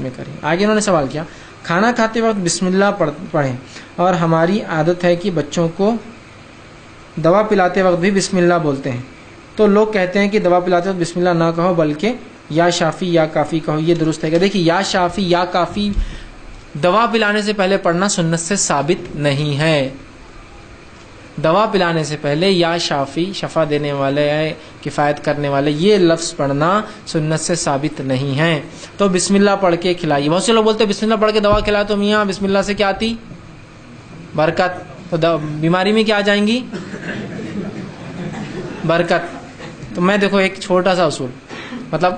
میں کریں. آگے انہوں نے سوال کیا کھانا کھاتے وقت بسم اللہ پڑھیں اور ہماری عادت ہے کہ بچوں کو دوا پلاتے وقت بھی بسم اللہ بولتے ہیں, تو لوگ کہتے ہیں کہ دوا پلاتے وقت بسم اللہ نہ کہو بلکہ یا شافی یا کافی کہو, یہ درست ہے کہ دیکھیے یا شافی یا کافی دوا پلانے سے پہلے پڑھنا سنت سے ثابت نہیں ہے. دوا پلانے سے پہلے یا شافی شفا دینے والے کفایت کرنے والے یہ لفظ پڑھنا سنت سے ثابت نہیں ہے. تو بسم اللہ پڑھ کے کھلائیے. بہت سے لوگ بولتے ہیں بسم اللہ پڑھ کے دوا کھلائے تو میاں بسم اللہ سے کیا آتی برکت, تو بیماری میں کیا آ جائیں گی برکت. تو میں دیکھو ایک چھوٹا سا اصول, مطلب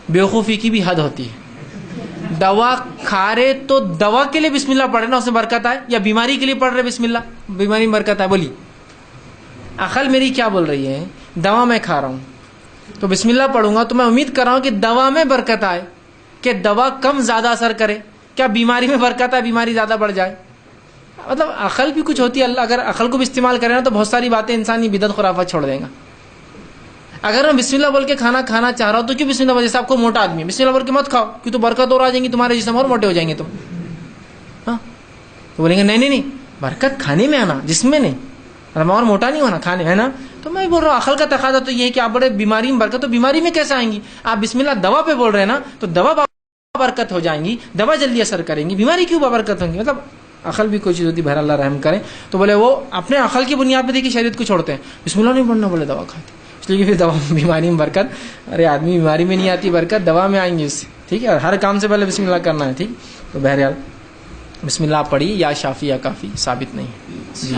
بیوقوفی کی بھی حد ہوتی ہے. دوا کھا رہے تو دوا کے لیے بسم اللہ پڑھے نا, اس میں برکت آئے, یا بیماری کے لیے پڑھ رہے بسم اللہ بیماری میں برکت آئے. بولی عقل میری کیا بول رہی ہے, دوا میں کھا رہا ہوں تو بسم اللہ پڑھوں گا تو میں امید کر رہا ہوں کہ دوا میں برکت آئے, کہ دوا کم زیادہ اثر کرے. کیا بیماری میں برکت آئے, بیماری زیادہ بڑھ جائے. مطلب عقل بھی کچھ ہوتی ہے. اللہ اگر عقل کو بھی استعمال کرے نا تو بہت ساری باتیں انسانی بدعت خرافات چھوڑ دیں گا. اگر میں بسم اللہ بول کے کھانا کھانا چاہ رہا ہوں تو کیوں بسم اللہ, جیسے آپ کو موٹا آدمی ہے بسم اللہ بول کے مت کھاؤ کیوں تو برکت اور آ جائیں گی, تمہارے جسم اور موٹے ہو جائیں گے تم. ہاں تو بولیں گے نہیں برکت کھانے میں آنا جسم میں نہیں, اور موٹا نہیں ہونا کھانے ہے نا. تو میں بول رہا ہوں عقل کا تقاضا تو یہ ہے کہ آپ بڑے بیماری میں برکت, تو بیماری میں کیسے آئیں گی. آپ بسم اللہ دوا پہ بول رہے ہیں نا تو دوا برکت ہو جائیں گی, دوا جلدی اثر کریں گی, بیماری کیوں برکت ہوں گی. مطلب عقل بھی کوئی چیز ہوتی ہے, بہر اللہ رحم کریں. تو بولے وہ اپنے عقل کی بنیاد پہ دیکھیے شریعت کو چھوڑتے ہیں, بسم اللہ نہیں پڑھنا, بولے دوا کھاتے, اس لیے کہ پھر دوا بیماری میں برکت, ارے آدمی بیماری میں نہیں آتی برکت, دوا میں آئیں گی اس سے. ٹھیک ہے, اور ہر کام سے پہلے بسم اللہ کرنا ہے. ٹھیک, تو بہرحال بسم اللہ پڑھی یا شافی یا کافی ثابت نہیں. جی